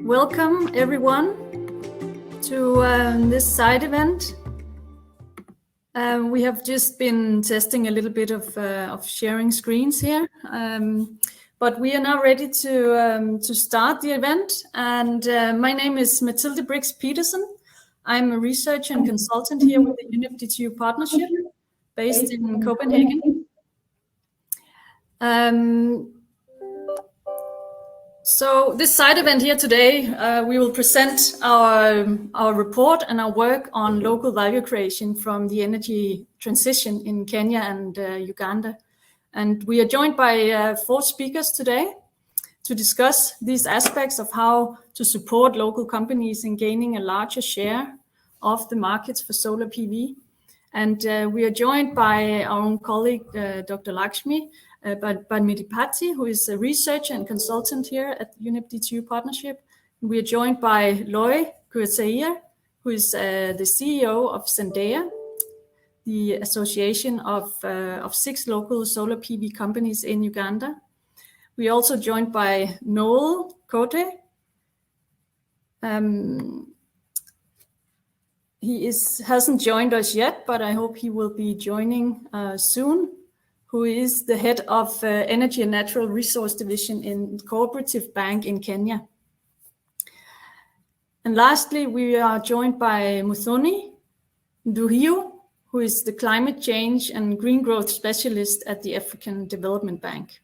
Welcome everyone to this side event. We have just been testing a little bit of sharing screens here, but we are now ready to start the event. And my name is Mathilde Brix Petersen. I'm a researcher and consultant here with the UNEP partnership based in Copenhagen. So this side event here today, we will present our report and our work on local value creation from the energy transition in Kenya and Uganda. And we are joined by 4 speakers today to discuss these aspects of how to support local companies in gaining a larger share of the markets for solar PV. And we are joined by our own colleague, Dr. Lakshmi Banmidipati, who is a researcher and consultant here at UNEP partnership. We are joined by Noel Cote, who is the CEO of Zendaya, the association of 6 local solar PV companies in Uganda. We are also joined by Noel Cote. He hasn't joined us yet, but I hope he will be joining soon, who is the head of Energy and Natural Resource Division in Cooperative Bank in Kenya. And lastly, we are joined by Muthoni Nduhio, who is the Climate Change and Green Growth Specialist at the African Development Bank.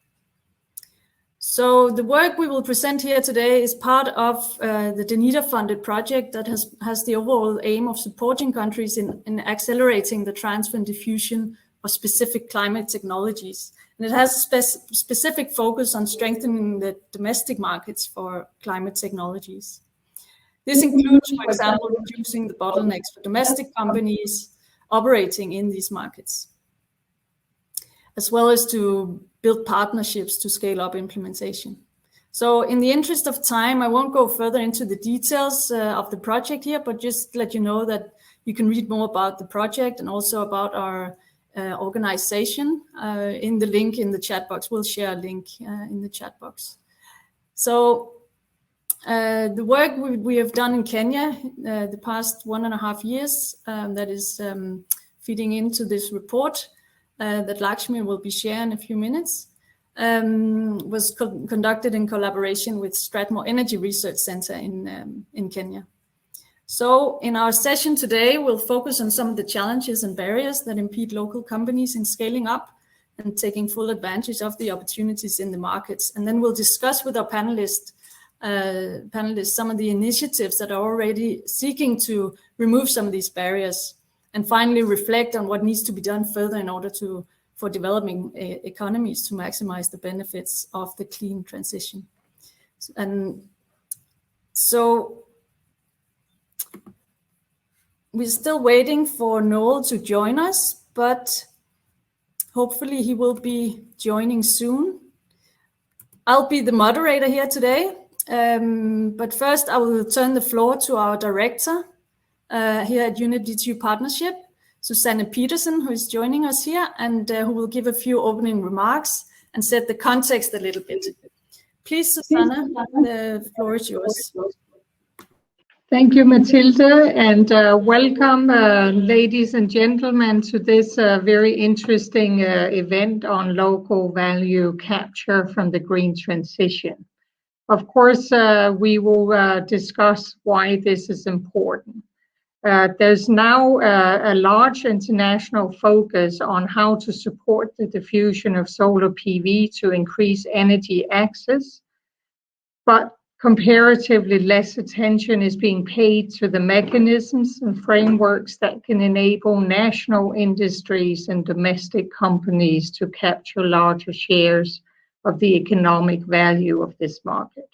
So the work we will present here today is part of the DENIDA-funded project that has the overall aim of supporting countries in accelerating the transfer and diffusion of specific climate technologies. And it has a specific focus on strengthening the domestic markets for climate technologies. This includes, for example, reducing the bottlenecks for domestic companies operating in these markets, as well as to build partnerships to scale up implementation. So in the interest of time, I won't go further into the details of the project here, but just let you know that you can read more about the project and also about our organization in the link in the chat box. We'll share a link in the chat box. So the work we have done in Kenya the past 1.5 years that is feeding into this report that Lakshmi will be sharing in a few minutes, was conducted in collaboration with Strathmore Energy Research Center in Kenya. So in our session today, we'll focus on some of the challenges and barriers that impede local companies in scaling up and taking full advantage of the opportunities in the markets. And then we'll discuss with our panelists some of the initiatives that are already seeking to remove some of these barriers, and finally reflect on what needs to be done further in order for developing economies to maximize the benefits of the clean transition. And so we're still waiting for Noel to join us, but hopefully he will be joining soon. I'll be the moderator here today, but first I will turn the floor to our director here at UNEP partnership, Susanne Petersen, who is joining us here and who will give a few opening remarks and set the context a little bit. Please, Susanne, the floor is yours. Thank you, Mathilde, and welcome, ladies and gentlemen, to this very interesting event on local value capture from the green transition. Of course, we will discuss why this is important. There's now a large international focus on how to support the diffusion of solar PV to increase energy access, but comparatively less attention is being paid to the mechanisms and frameworks that can enable national industries and domestic companies to capture larger shares of the economic value of this market.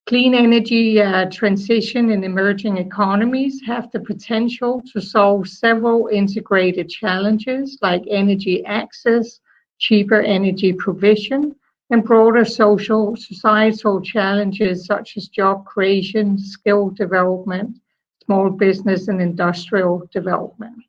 Clean energy transition in emerging economies have the potential to solve several integrated challenges like energy access, cheaper energy provision, and broader societal challenges such as job creation, skill development, small business and industrial development.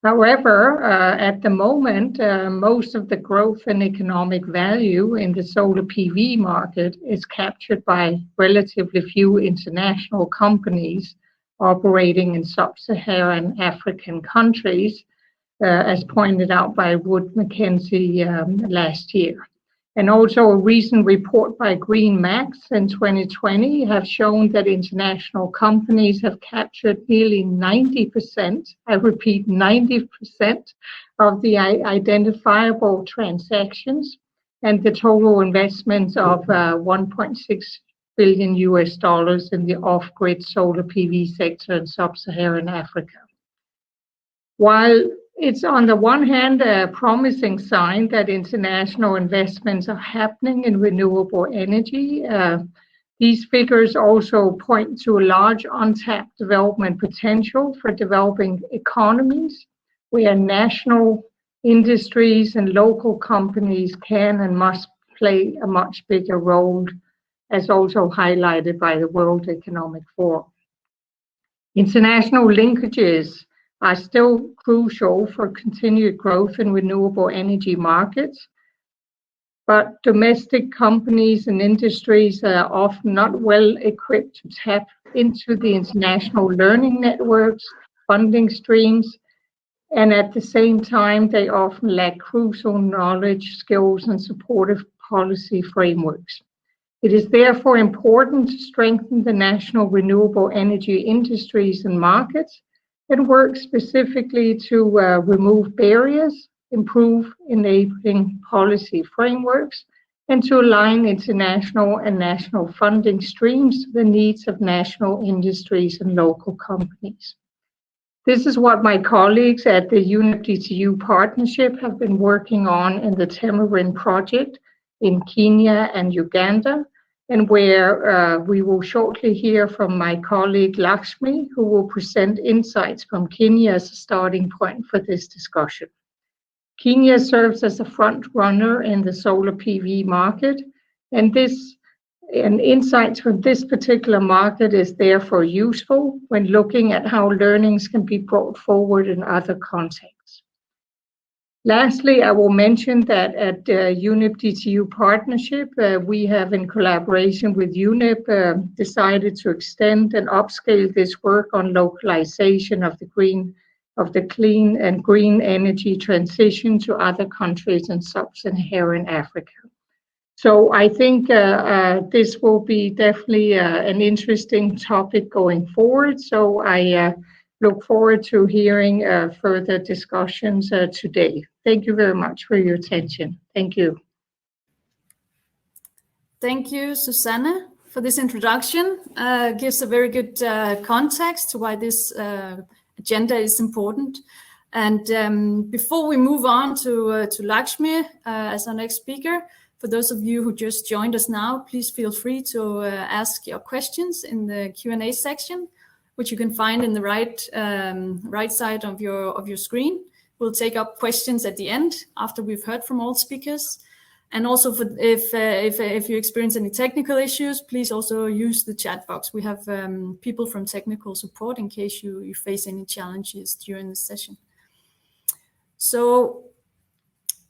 However, at the moment, most of the growth and economic value in the solar PV market is captured by relatively few international companies operating in Sub-Saharan African countries, as pointed out by Wood Mackenzie last year. And also a recent report by Green Max in 2020 have shown that international companies have captured nearly 90%, I repeat, 90% of the identifiable transactions and the total investments of $1.6 billion in the off-grid solar PV sector in Sub-Saharan Africa. While it's on the one hand a promising sign that international investments are happening in renewable energy, these figures also point to a large untapped development potential for developing economies where national industries and local companies can and must play a much bigger role, as also highlighted by the World Economic Forum. International linkages are still crucial for continued growth in renewable energy markets, but domestic companies and industries are often not well equipped to tap into the international learning networks, funding streams, and at the same time, they often lack crucial knowledge, skills, and supportive policy frameworks. It is therefore important to strengthen the national renewable energy industries and markets and work specifically to remove barriers, improve enabling policy frameworks, and to align international and national funding streams to the needs of national industries and local companies. This is what my colleagues at the UNEP DTU partnership have been working on in the Tamarind project in Kenya and Uganda, and where we will shortly hear from my colleague Lakshmi, who will present insights from Kenya as a starting point for this discussion. Kenya serves as a front runner in the solar PV market, and insights from this particular market is therefore useful when looking at how learnings can be brought forward in other contexts. Lastly, I will mention that at UNEP DTU partnership, we have, in collaboration with UNEP, decided to extend and upscale this work on localization of the clean and green energy transition to other countries in Sub-Saharan Africa. So I think this will be definitely an interesting topic going forward. So I look forward to hearing further discussions today. Thank you very much for your attention. Thank you. Thank you, Susanne, for this introduction. Gives a very good context to why this agenda is important. And before we move on to Lakshmi as our next speaker, for those of you who just joined us now, please feel free to ask your questions in the Q&A section, which you can find in the right side of your screen. We'll take up questions at the end after we've heard from all speakers. And also, if you experience any technical issues, please also use the chat box. We have people from technical support in case you face any challenges during the session. So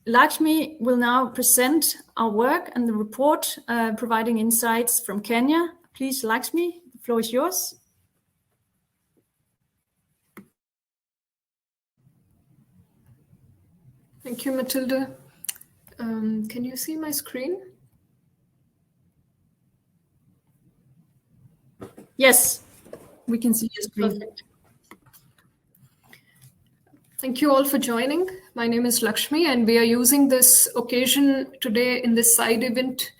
Lakshmi will now present our work and the report providing insights from Kenya. Please, Lakshmi, the floor is yours. Thank you, Matilda. Can you see my screen? Yes, we can see your screen. Perfect. Thank you all for joining. My name is Lakshmi, and we are using this occasion today in this side event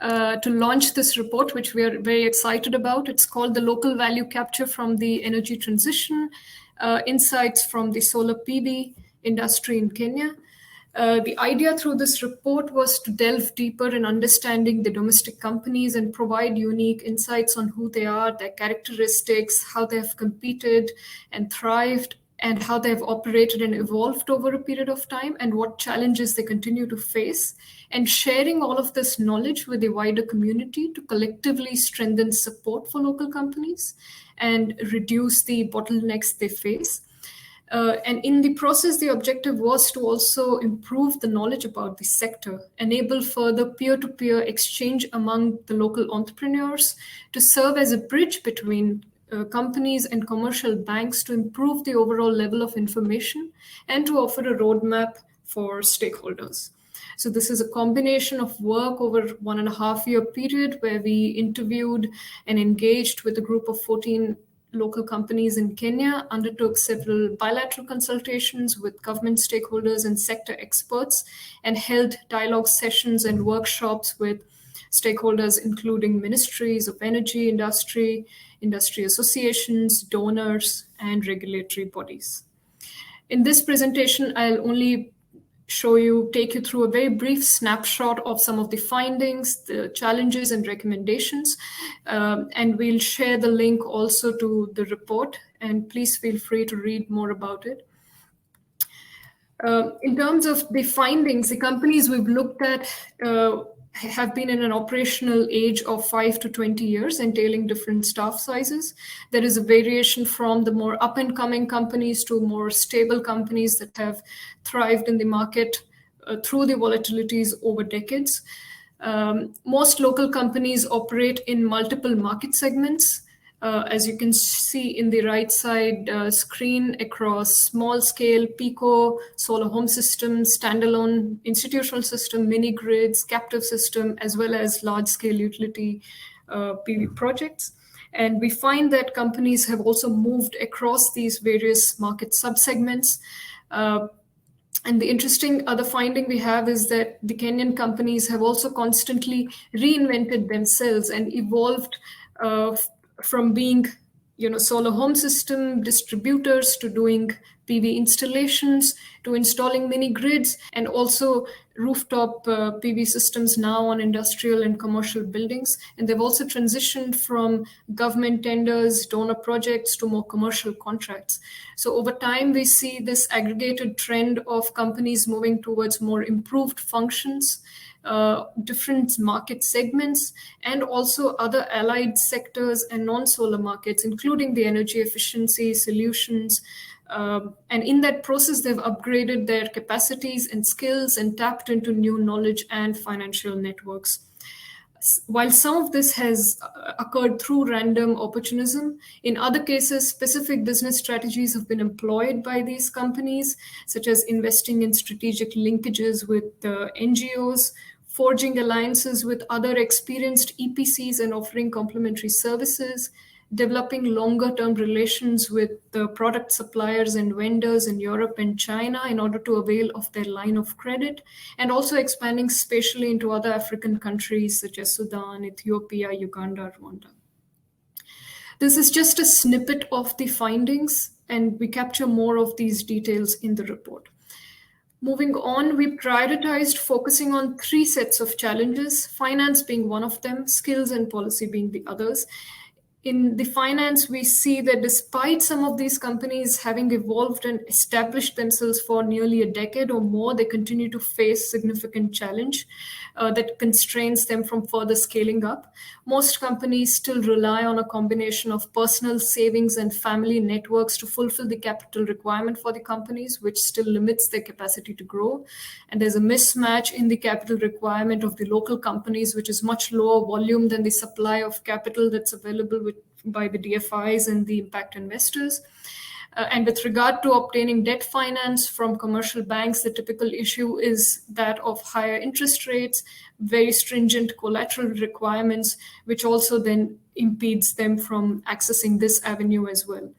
to launch this report, which we are very excited about. It's called the Local Value Capture from the Energy Transition, Insights from the Solar PV Industry in Kenya. The idea through this report was to delve deeper in understanding the domestic companies and provide unique insights on who they are, their characteristics, how they have competed and thrived, and how they have operated and evolved over a period of time, and what challenges they continue to face, and sharing all of this knowledge with the wider community to collectively strengthen support for local companies and reduce the bottlenecks they face. And in the process, the objective was to also improve the knowledge about the sector, enable further peer-to-peer exchange among the local entrepreneurs, to serve as a bridge between companies and commercial banks to improve the overall level of information, and to offer a roadmap for stakeholders. So this is a combination of work over 1.5-year period where we interviewed and engaged with a group of 14 local companies in Kenya, undertook several bilateral consultations with government stakeholders and sector experts, and held dialogue sessions and workshops with stakeholders including ministries of energy, industry associations, donors, and regulatory bodies. In this presentation, I'll only take you through a very brief snapshot of some of the findings, the challenges and recommendations, and we'll share the link also to the report, and please feel free to read more about it. In terms of the findings, the companies we've looked at have been in an operational age of 5 to 20 years, entailing different staff sizes. There is a variation from the more up-and-coming companies to more stable companies that have thrived in the market through the volatilities over decades. Most local companies operate in multiple market segments. As you can see in the right side screen, across small scale, PICO, solar home systems, standalone institutional system, mini grids, captive system, as well as large scale utility PV projects. And we find that companies have also moved across these various market subsegments. And the interesting other finding we have is that the Kenyan companies have also constantly reinvented themselves and evolved from being, solar home system distributors to doing PV installations, to installing mini grids, and also rooftop PV systems now on industrial and commercial buildings. And they've also transitioned from government tenders, donor projects to more commercial contracts. So over time, we see this aggregated trend of companies moving towards more improved functions, different market segments, and also other allied sectors and non-solar markets, including the energy efficiency solutions. And in that process, they've upgraded their capacities and skills and tapped into new knowledge and financial networks. While some of this has occurred through random opportunism, in other cases, specific business strategies have been employed by these companies, such as investing in strategic linkages with NGOs, forging alliances with other experienced EPCs and offering complementary services, developing longer-term relations with the product suppliers and vendors in Europe and China in order to avail of their line of credit, and also expanding spatially into other African countries such as Sudan, Ethiopia, Uganda, Rwanda. This is just a snippet of the findings, and we capture more of these details in the report. Moving on, we prioritized focusing on 3 sets of challenges, finance being one of them, skills and policy being the others. In the finance, we see that despite some of these companies having evolved and established themselves for nearly a decade or more, they continue to face significant challenge that constrains them from further scaling up. Most companies still rely on a combination of personal savings and family networks to fulfill the capital requirement for the companies, which still limits their capacity to grow. And there's a mismatch in the capital requirement of the local companies, which is much lower volume than the supply of capital that's available by the DFIs and the impact investors. And with regard to obtaining debt finance from commercial banks, the typical issue is that of higher interest rates, very stringent collateral requirements, which also then impedes them from accessing this avenue as well.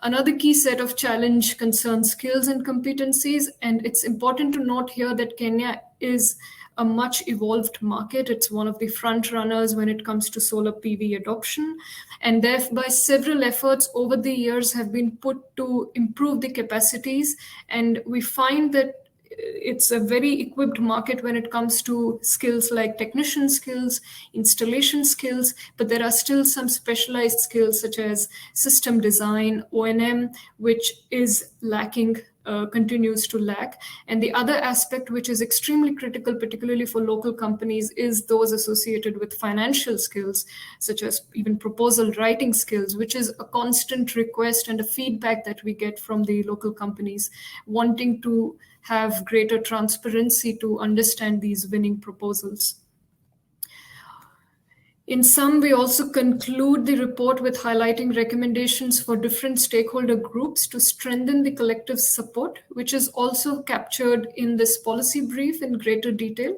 Another key set of challenge concerns skills and competencies, and it's important to note here that Kenya is a much evolved market. It's one of the front runners when it comes to solar PV adoption, and thereby several efforts over the years have been put to improve the capacities, and we find that it's a very equipped market when it comes to skills like technician skills, installation skills, but there are still some specialized skills such as system design, O&M, which is lacking continues to lag. And the other aspect, which is extremely critical, particularly for local companies, is those associated with financial skills, such as even proposal writing skills, which is a constant request and a feedback that we get from the local companies wanting to have greater transparency to understand these winning proposals. In sum, we also conclude the report with highlighting recommendations for different stakeholder groups to strengthen the collective support, which is also captured in this policy brief in greater detail.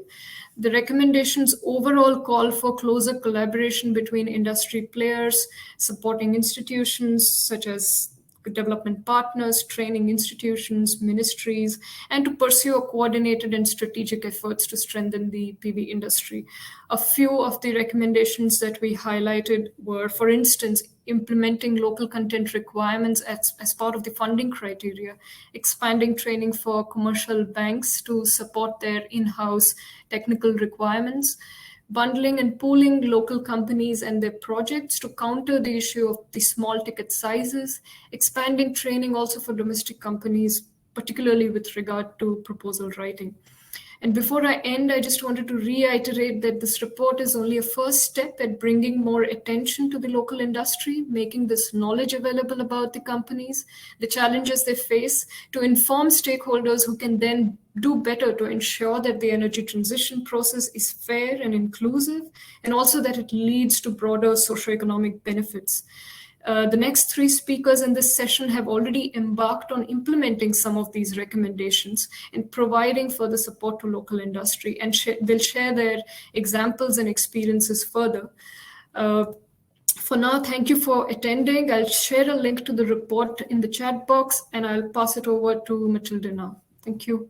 The recommendations overall call for closer collaboration between industry players, supporting institutions such as development partners, training institutions, ministries, and to pursue a coordinated and strategic efforts to strengthen the PV industry. A few of the recommendations that we highlighted were, for instance, implementing local content requirements as part of the funding criteria, expanding training for commercial banks to support their in-house technical requirements, bundling and pooling local companies and their projects to counter the issue of the small ticket sizes, expanding training also for domestic companies, particularly with regard to proposal writing. And before I end, I just wanted to reiterate that this report is only a first step at bringing more attention to the local industry, making this knowledge available about the companies, the challenges they face, to inform stakeholders who can then do better to ensure that the energy transition process is fair and inclusive, and also that it leads to broader socioeconomic benefits. The next three speakers in this session have already embarked on implementing some of these recommendations and providing further support to local industry, and they'll share their examples and experiences further. For now, thank you for attending. I'll share a link to the report in the chat box, and I'll pass it over to Matilda now. Thank you.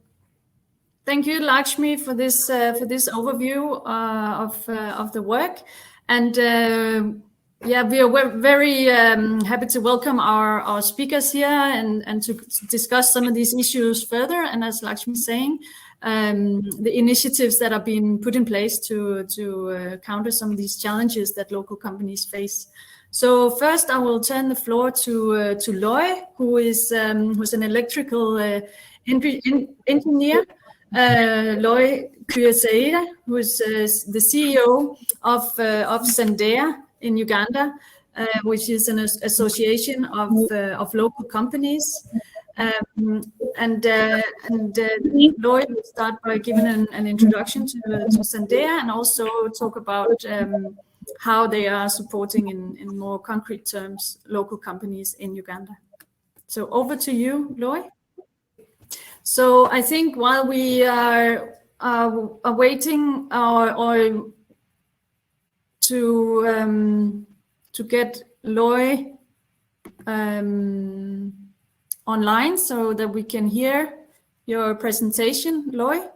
Thank you, Lakshmi, for this overview of the work. And yeah, we are very happy to welcome our speakers here and to discuss some of these issues further. And as Lakshmi is saying, the initiatives that are being put in place to counter some of these challenges that local companies face. So first, I will turn the floor to Loy, who is an electrical engineer. Loy Kuyasaida, who is the CEO of Sandea in Uganda, which is an association of local companies. And Lloyd will start by giving an introduction to Sandea and also talk about how they are supporting in more concrete terms local companies in Uganda. So over to you, Lloyd. So I think while we are awaiting or to get Loy online so that we can hear your presentation, Loy.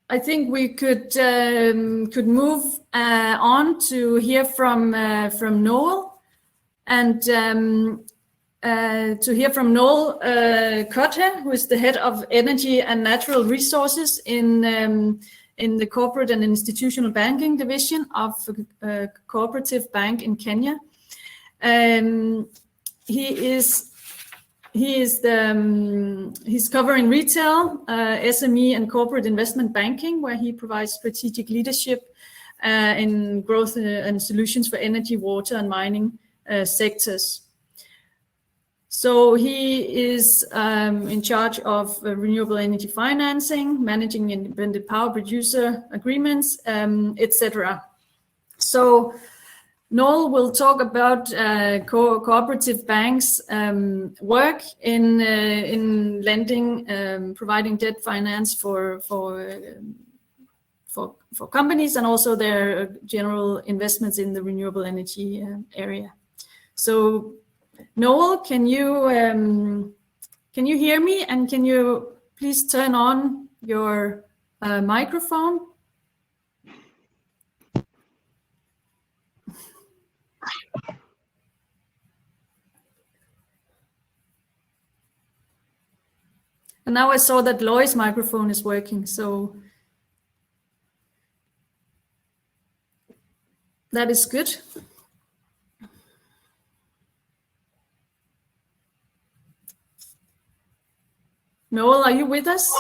I think we could move on to hear from Noel, and to hear from Noel Cote, who is the head of Energy and Natural Resources in the Corporate and Institutional Banking Division of Cooperative Bank in Kenya. He's covering retail, SME, and corporate investment banking, where he provides strategic leadership in growth and solutions for energy, water, and mining sectors. So he is in charge of renewable energy financing, managing independent power producer agreements, etc. So Noel will talk about cooperative banks' work in lending, providing debt finance for companies, and also their general investments in the renewable energy area. So Noel, can you hear me, and can you please turn on your microphone? And now I saw that Loy's microphone is working, so that is good. Noel, are you with us?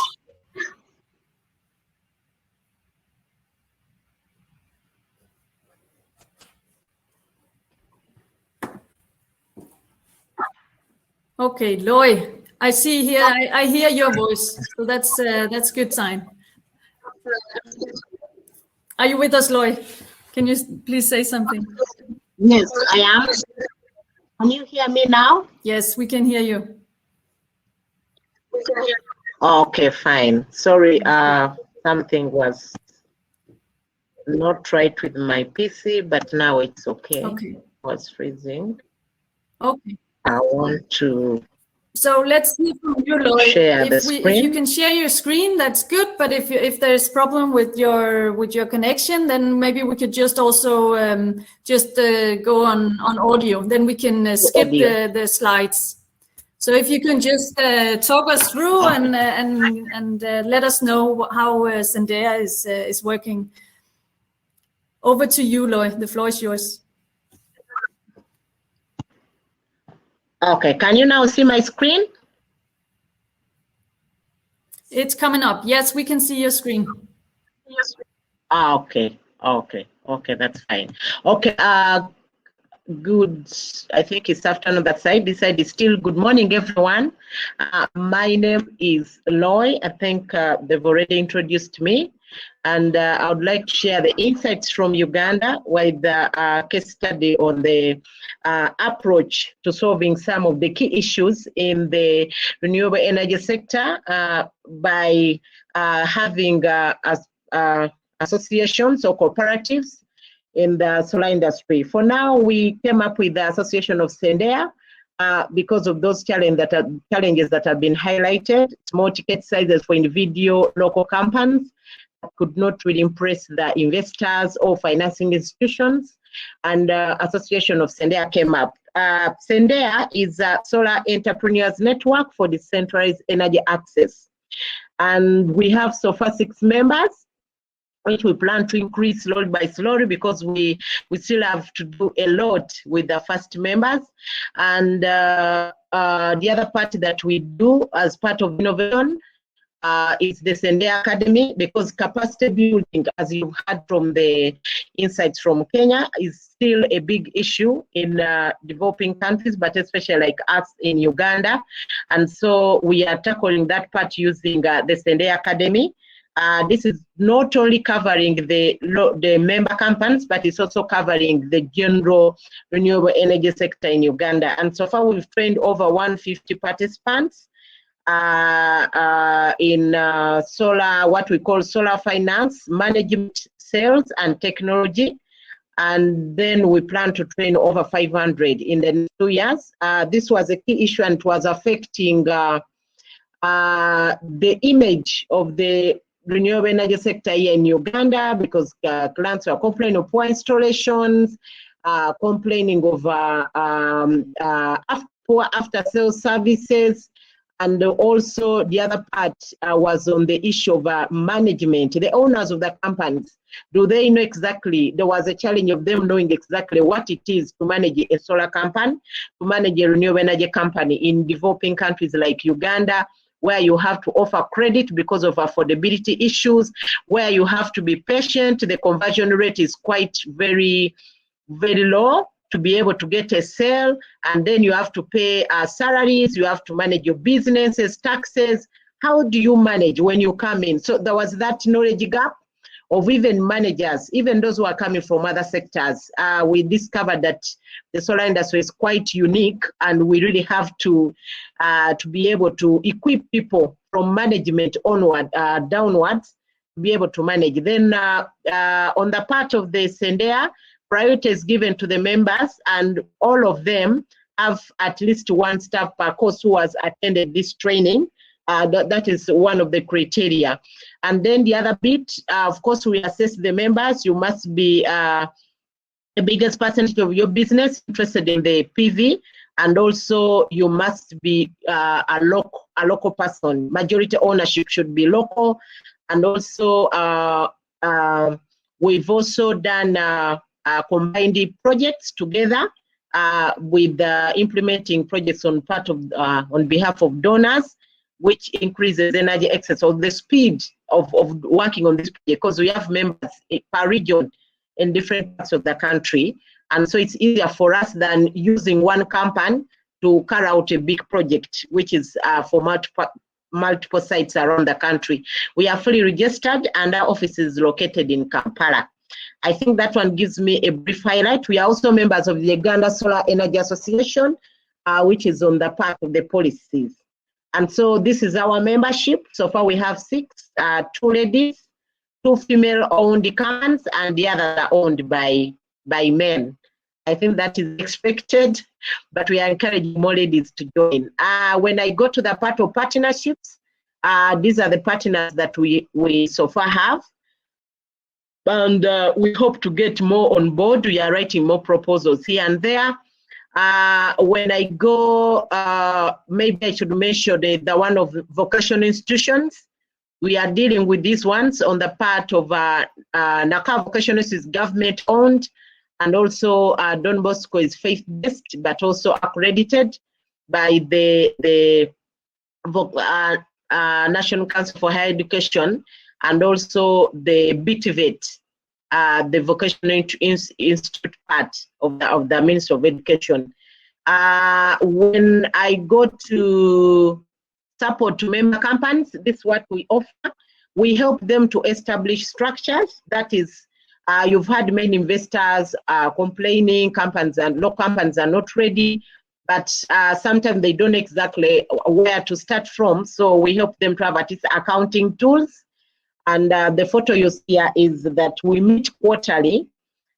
Okay, Loy, I see here, I hear your voice, so that's good sign. Are you with us, Loy? Can you please say something? Yes, I am. Can you hear me now? Yes, we can hear you. Okay, fine. Sorry, something was not right with my PC, but now it's okay. Okay. It was freezing. Okay. I want to So let's see from you, Loy. share the If you screen. can share your screen, that's good. But if there's problem with your connection, then maybe we could just also go on audio. Then we can skip the slides. So if you can just talk us through and let us know how Zendaya is working. Over to you, Loy. The floor is yours. Okay, can you now see my screen? It's coming up. Yes, we can see your screen. Okay, that's fine. Okay, good. I think it's afternoon that side. This side is still good morning, everyone. My name is Loy. I think they've already introduced me. And I would like to share the insights from Uganda with the case study on the approach to solving some of the key issues in the renewable energy sector by having associations or cooperatives in the solar industry. For now, we came up with the Association of Zendaya because of those challenges that have been highlighted. Small ticket sizes for individual local companies could not really impress the investors or financing institutions, and Association of Zendaya came up. Zendaya is a solar entrepreneurs network for decentralized energy access, and we have so far 6 members, which we plan to increase slowly by slowly because we still have to do a lot with the first members. And the other part that we do as part of innovation is the Zendaya Academy, because capacity building, as you heard from the insights from Kenya, is still a big issue in developing countries, but especially like us in Uganda. And so we are tackling that part using the Zendaya Academy. This is not only covering the member companies, but it's also covering the general renewable energy sector in Uganda. And so far, we've trained over 150 participants in solar, what we call solar finance, management, sales, and technology. And then we plan to train over 500 in the next 2 years. This was a key issue and it was affecting the image of the renewable energy sector here in Uganda, because clients were complaining of poor installations, complaining of poor after-sales services. And also the other part was on the issue of management. The owners of the companies, do they know exactly? There was a challenge of them knowing exactly what it is to manage a solar company, to manage a renewable energy company in developing countries like Uganda, where you have to offer credit because of affordability issues, where you have to be patient. The conversion rate is quite very, very low to be able to get a sale, and then you have to pay salaries, you have to manage your businesses, taxes. How do you manage when you come in? So there was that knowledge gap of even managers, even those who are coming from other sectors. We discovered that the solar industry is quite unique, and we really have to be able to equip people from management onward, downwards, to be able to manage. Then on the part of the Zendaya, priority is given to the members, and all of them have at least one staff per course who has attended this training. That is one of the criteria. And then the other bit, of course, we assess the members. You must be the biggest percentage of your business interested in the PV, and also you must be a local person. Majority ownership should be local, and also we've also done combined projects together with implementing projects on behalf of donors. which increases energy access or the speed of working on this project, because we have members per region in different parts of the country. And so it's easier for us than using one company to carry out a big project, which is for multiple sites around the country. We are fully registered and our office is located in Kampala. I think that one gives me a brief highlight. We are also members of the Uganda Solar Energy Association, which is on the part of the policies. And so this is our membership. So far we have 6, 2 ladies, 2 female-owned companies, and the others are owned by men. I think that is expected, but we are encouraging more ladies to join. When I go to the part of partnerships, these are the partners that we so far have. And we hope to get more on board. We are writing more proposals here and there. When I go, maybe I should mention the one of vocational institutions. We are dealing with these ones on the part of Naka Vocational is government owned, and also Don Bosco is faith-based, but also accredited by the National Council for Higher Education, and also the BTVET, the Vocational Institute part of the Ministry of Education. When I go to support to member companies, this is what we offer. We help them to establish structures. That is, you've had many investors complaining companies and local companies are not ready, but sometimes they don't exactly where to start from. So we help them to have at least accounting tools. And the photo you see here is that we meet quarterly,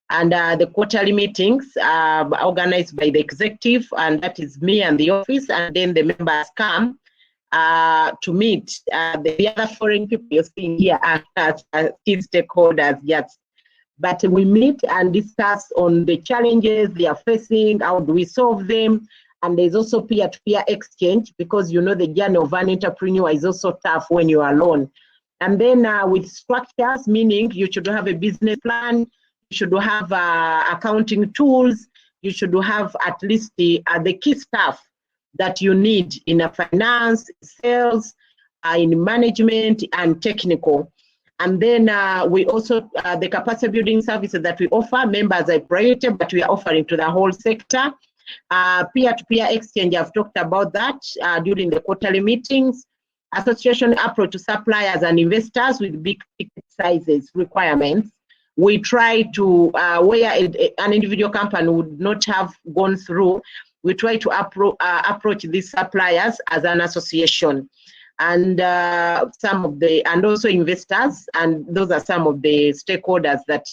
and the quarterly meetings are organized by the executive, and that is me and the office, and then the members come to meet. The other foreign people you're seeing here are key stakeholders, yes. But we meet and discuss on the challenges they are facing, how do we solve them, and there's also peer-to-peer exchange, because you know the journey of an entrepreneur is also tough when you're alone. And then with structures, meaning you should have a business plan, you should have accounting tools, you should have at least the key stuff that you need in a finance, sales, in management, and technical. And then we also, the capacity building services that we offer, members are priority, but we are offering to the whole sector. Peer-to-peer exchange, I've talked about that during the quarterly meetings. Association approach to suppliers and investors with big ticket sizes requirements. We try to, where an individual company would not have gone through, we try to approach these suppliers as an association. And and also investors, and those are some of the stakeholders that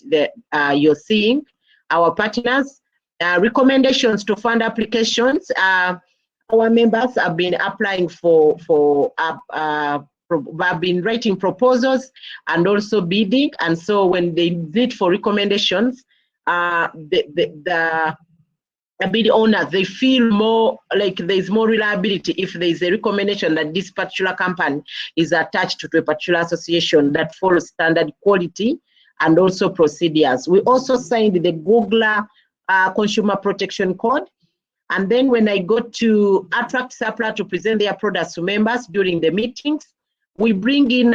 you're seeing, our partners. Recommendations to fund applications. Our members have been applying have been writing proposals and also bidding. And so when they bid for recommendations, the bid owners, they feel more like there's more reliability if there's a recommendation that this particular company is attached to a particular association that follows standard quality and also procedures. We also signed the Google Consumer Protection Code. And then when I go to attract suppliers to present their products to members during the meetings, we bring in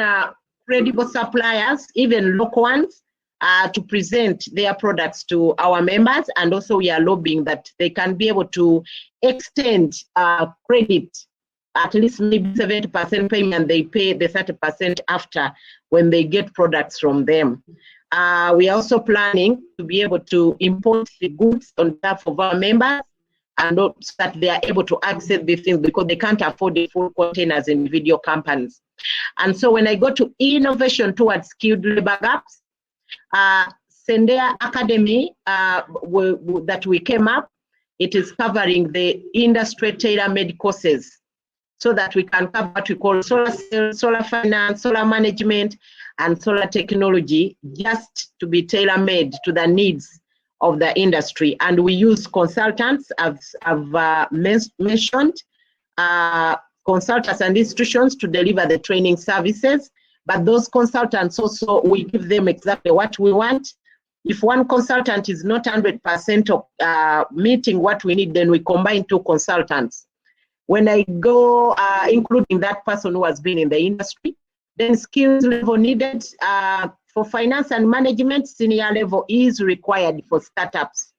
credible suppliers, even local ones, to present their products to our members. And also we are lobbying that they can be able to extend credit, at least maybe 70% payment, they pay the 30% after when they get products from them. We are also planning to be able to import the goods on behalf of our members, and so that they are able to access these things because they can't afford the full containers in video companies. And so when I go to innovation towards skilled labor gaps, Sendea Academy that we came up, it is covering the industry tailor-made courses so that we can cover what we call solar sales, solar finance, solar management, and solar technology, just to be tailor-made to the needs of the industry. And we use consultants, as I've mentioned, consultants and institutions to deliver the training services. But those consultants also, we give them exactly what we want. If one consultant is not 100% of meeting what we need, then we combine 2 consultants. When I go, including that person who has been in the industry, then skills level needed for finance and management, senior level is required for startups.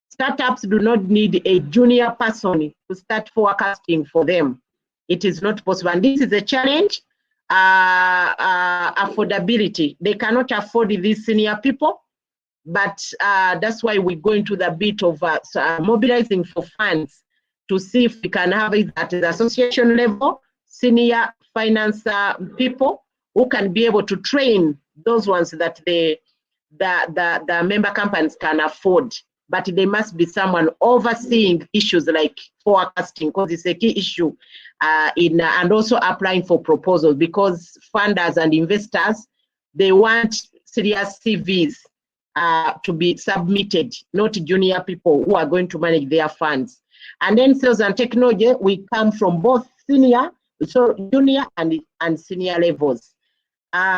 Startups do not need a junior person to start forecasting for them. It is not possible. And this is a challenge. Affordability. They cannot afford these senior people, but that's why we go into the bit of mobilizing for funds to see if we can have it at the association level, senior finance people who can be able to train those ones that the member companies can afford. But there must be someone overseeing issues like forecasting, because it's a key issue and also applying for proposals, because funders and investors, they want serious CVs to be submitted, not junior people who are going to manage their funds. And then sales and technology, we come from both junior and senior levels.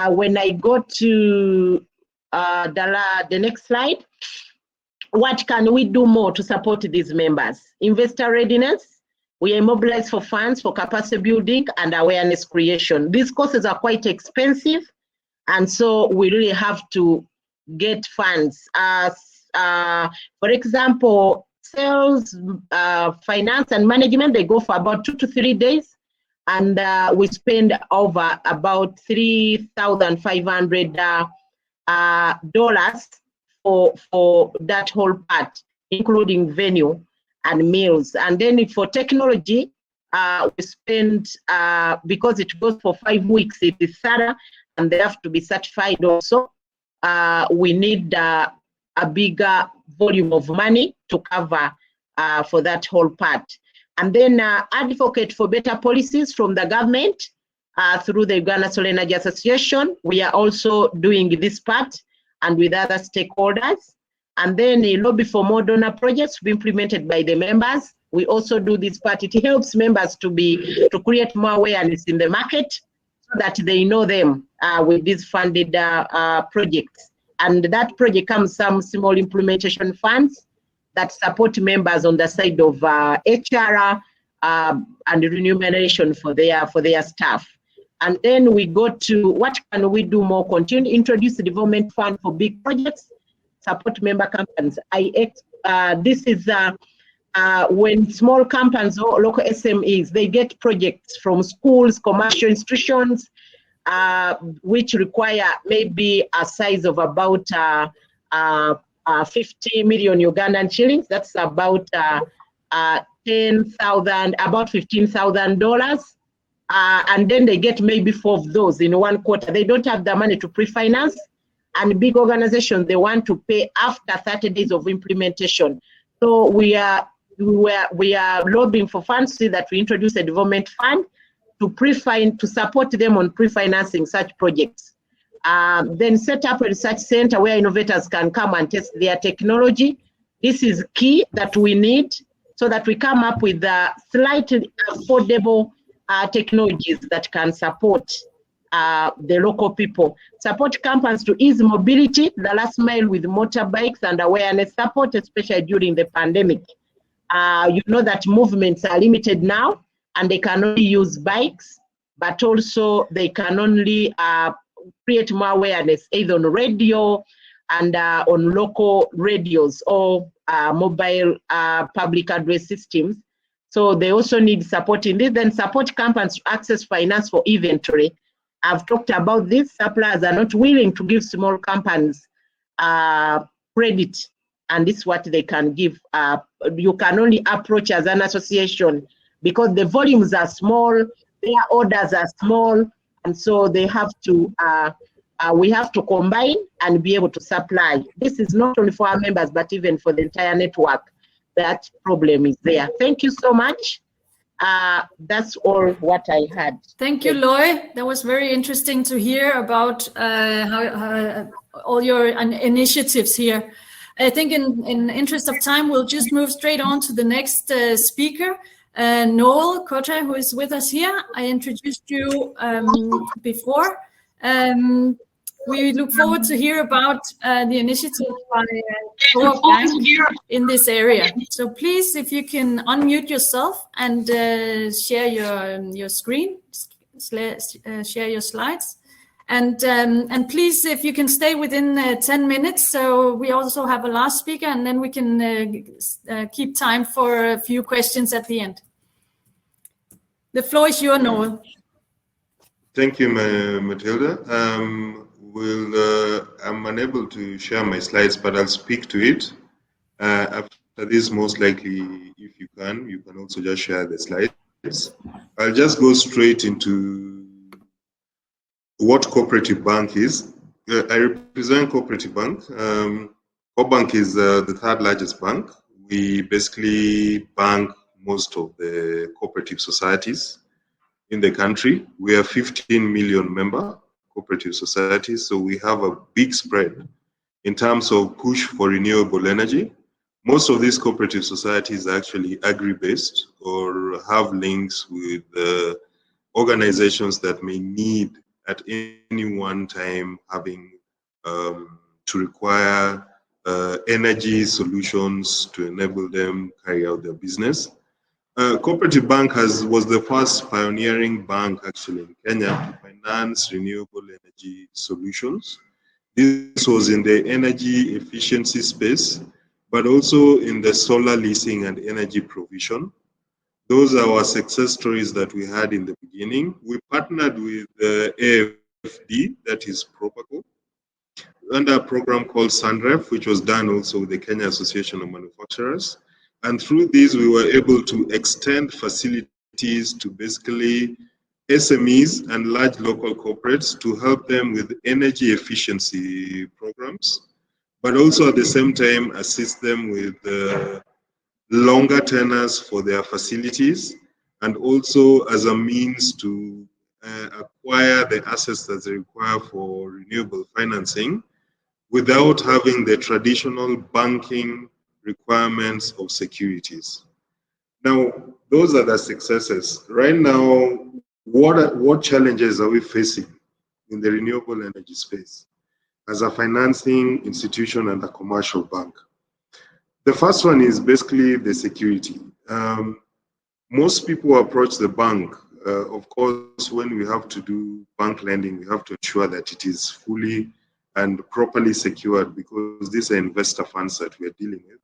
When I go to the next slide, what can we do more to support these members? Investor readiness. We are mobilized for funds for capacity building and awareness creation. These courses are quite expensive, and so we really have to get funds. For example, sales, finance and management, they go for about 2 to 3 days, and we spend over about $3,500 for that whole part, including venue and meals. And then for technology, we spend, because it goes for 5 weeks, it is thorough, and they have to be certified also. We need a bigger volume of money to cover for that whole part. And then advocate for better policies from the government through the Uganda Solar Energy Association. We are also doing this part and with other stakeholders. And then lobby for more donor projects to be implemented by the members. We also do this part. It helps members to create more awareness in the market so that they know them with these funded projects. And that project comes some small implementation funds that support members on the side of HR and remuneration for their staff. And then we go to what can we do more? Continue to introduce the development fund for big projects, support member companies. This is when small companies or local SMEs, they get projects from schools, commercial institutions, which require maybe a size of about 50 million Ugandan shillings. That's about $15,000. And then they get maybe 4 of those in 1 quarter. They don't have the money to pre-finance, and big organizations, they want to pay after 30 days of implementation. So we are lobbying for funds so that we introduce a development fund to support them on pre-financing such projects. Then set up a research center where innovators can come and test their technology. This is key that we need so that we come up with slightly affordable technologies that can support the local people. Support companies to ease mobility, the last mile with motorbikes and awareness support, especially during the pandemic. You know that movements are limited now and they can only use bikes, but also they can only create more awareness either on radio and on local radios or mobile public address systems. So they also need support in this. Then support companies to access finance for inventory. I've talked about this. Suppliers are not willing to give small companies credit, and this is what they can give. You can only approach as an association because the volumes are small, their orders are small, and so they have to. We have to combine and be able to supply. This is not only for our members, but even for the entire network. That problem is there. Thank you so much. That's all what I had. Thank you, Loy. That was very interesting to hear about how all your initiatives here. I think in interest of time, we'll just move straight on to the next speaker, Noel Cote, who is with us here. I introduced you before. We look forward to hear about the initiative by Co-op Bank in this area. So please, if you can unmute yourself and share your screen, share your slides. And please, if you can stay within 10 minutes, so we also have a last speaker, and then we can keep time for a few questions at the end. The floor is yours, Noel. Thank you, Matilda. I'm unable to share my slides, but I'll speak to it. After this, most likely, if you can also just share the slides. I'll just go straight into what Cooperative Bank is. I represent Cooperative Bank. Co-Bank is the third largest bank. We basically bank most of the cooperative societies in the country. We have 15 million member cooperative societies, so we have a big spread in terms of push for renewable energy. Most of these cooperative societies are actually agri-based or have links with organizations that may need at any one time having to require energy solutions to enable them carry out their business. Cooperative Bank was the first pioneering bank actually in Kenya to finance renewable energy solutions. This was in the energy efficiency space, but also in the solar leasing and energy provision. Those are our success stories that we had in the beginning. We partnered with the AFD, that is Propaco, under a program called SUNREF, which was done also with the Kenya Association of Manufacturers. And through these, we were able to extend facilities to basically SMEs and large local corporates to help them with energy efficiency programs, but also at the same time assist them with longer tenors for their facilities, and also as a means to acquire the assets that they require for renewable financing without having the traditional banking requirements of securities. Now, those are the successes. Right now, what challenges are we facing in the renewable energy space as a financing institution and a commercial bank? The first one is basically the security. Most people approach the bank. Of course, when we have to do bank lending, we have to ensure that it is fully and properly secured, because these are investor funds that we are dealing with.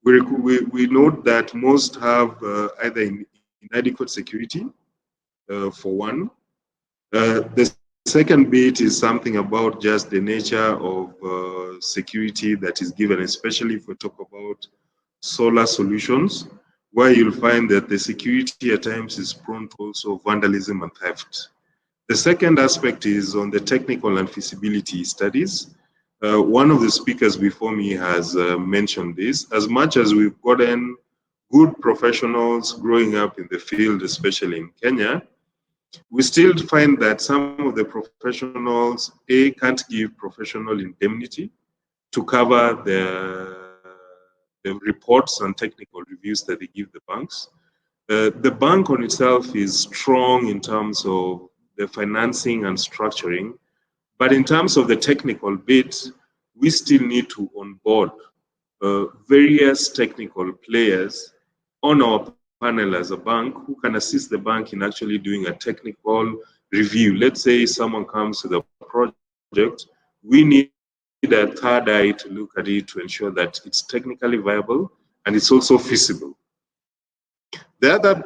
We note that most have either inadequate security, for one. The second bit is something about just the nature of security that is given, especially if we talk about solar solutions, where you'll find that the security at times is prone to also vandalism and theft. The second aspect is on the technical and feasibility studies. One of the speakers before me has mentioned this. As much as we've gotten good professionals growing up in the field, especially in Kenya, we still find that some of the professionals, can't give professional indemnity to cover the reports and technical reviews that they give the banks. The bank on itself is strong in terms of the financing and structuring, but in terms of the technical bit, we still need to onboard various technical players on our panel as a bank who can assist the bank in actually doing a technical review. Let's say someone comes to the project, we need a third eye to look at it to ensure that it's technically viable and it's also feasible. The other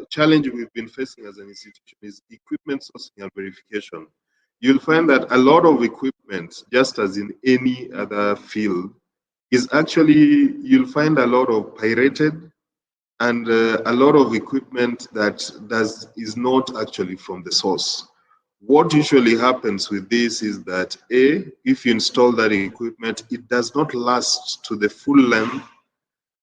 challenge we've been facing as an institution is equipment sourcing and verification. You'll find that a lot of equipment, just as in any other field, is actually, you'll find a lot of pirated and a lot of equipment that is not actually from the source. What usually happens with this is that if you install that equipment, it does not last to the full length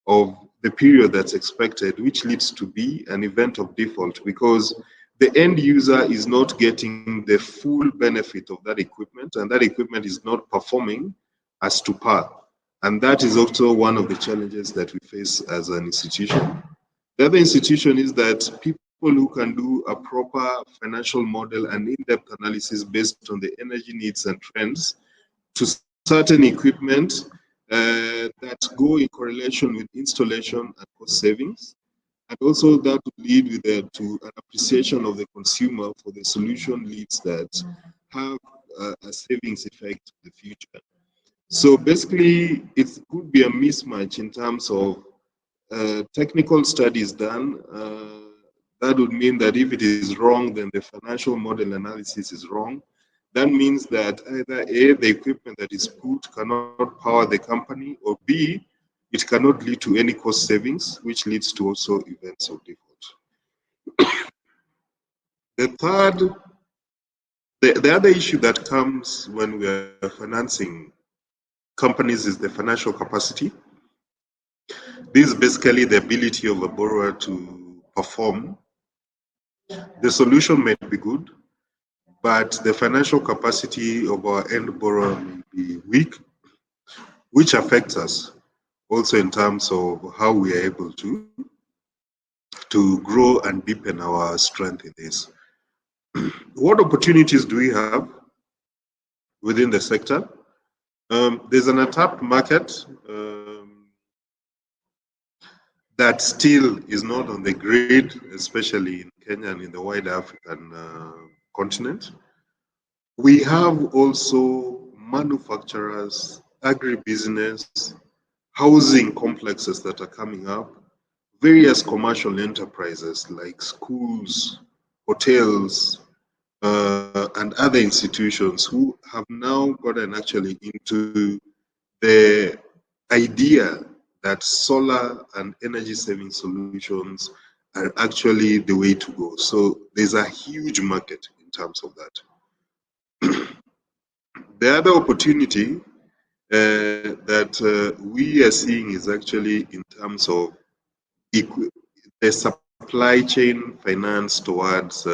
of the period that's expected, which leads to be an event of default, because the end user is not getting the full benefit of that equipment, and that equipment is not performing as to par. And that is also one of the challenges that we face as an institution. The other institution is that people who can do a proper financial model and in-depth analysis based on the energy needs and trends to certain equipment that go in correlation with installation and cost savings. And also that would lead to an appreciation of the consumer for the solution leads that have a savings effect in the future. So basically, it could be a mismatch in terms of technical studies done. That would mean that if it is wrong, then the financial model analysis is wrong. That means that either A, the equipment that is put cannot power the company, or B, it cannot lead to any cost savings, which leads to also events of default. The other issue that comes when we are financing companies is the financial capacity. This is basically the ability of a borrower to perform. The solution may be good, but the financial capacity of our end borrower may be weak, which affects us also in terms of how we are able to grow and deepen our strength in this. What opportunities do we have within the sector? There's an untapped market that still is not on the grid, especially in Kenya and in the wider African continent. We have also manufacturers, agribusiness, housing complexes that are coming up, various commercial enterprises like schools, hotels, and other institutions who have now gotten actually into the idea that solar and energy saving solutions are actually the way to go. So there's a huge market in terms of that. The other opportunity that we are seeing is actually in terms of the supply chain finance towards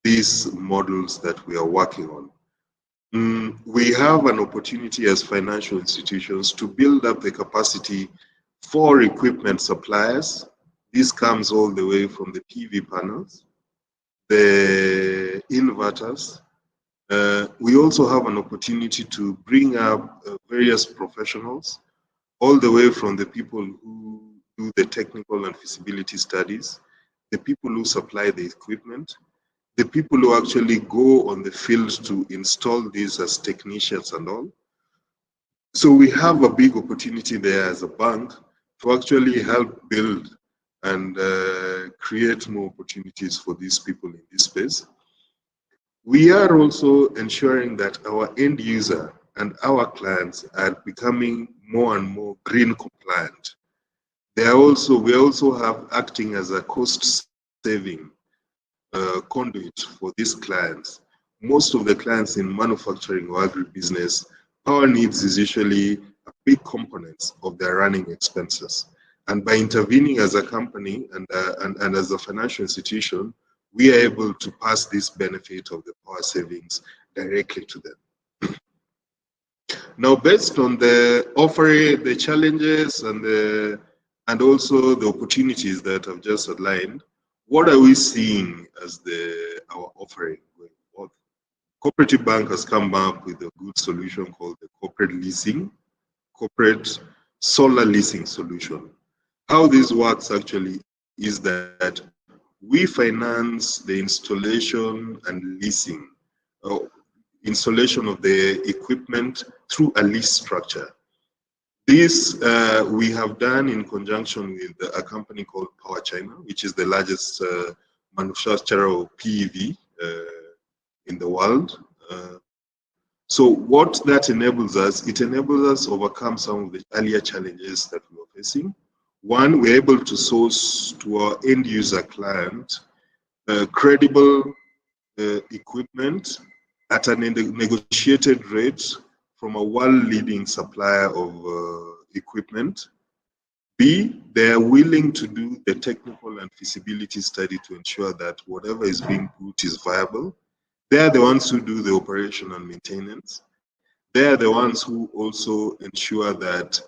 these models that we are working on. We have an opportunity as financial institutions to build up the capacity for equipment suppliers. This comes all the way from the PV panels, the inverters. We also have an opportunity to bring up various professionals, all the way from the people who do the technical and feasibility studies, the people who supply the equipment, the people who actually go on the field to install these as technicians and all. So we have a big opportunity there as a bank to actually help build and create more opportunities for these people in this space. We are also ensuring that our end user and our clients are becoming more and more green compliant. We also have acting as a cost saving conduit for these clients. Most of the clients in manufacturing or agribusiness, power needs is usually a big component of their running expenses. And by intervening as a company and as a financial institution, we are able to pass this benefit of the power savings directly to them. Now, based on the offering, the challenges, and also the opportunities that I've just outlined, what are we seeing as our offering going forward? Cooperative Bank has come up with a good solution called the corporate solar leasing solution. How this works actually is that we finance the installation and leasing, installation of the equipment through a lease structure. This we have done in conjunction with a company called Power China, which is the largest manufacturer of PEV in the world. So what that enables us, it enables us to overcome some of the earlier challenges that we were facing. One, we're able to source to our end user client credible equipment at a negotiated rate from a world-leading supplier of equipment. B, they are willing to do the technical and feasibility study to ensure that whatever is being put is viable. They are the ones who do the operation and maintenance. They are the ones who also ensure that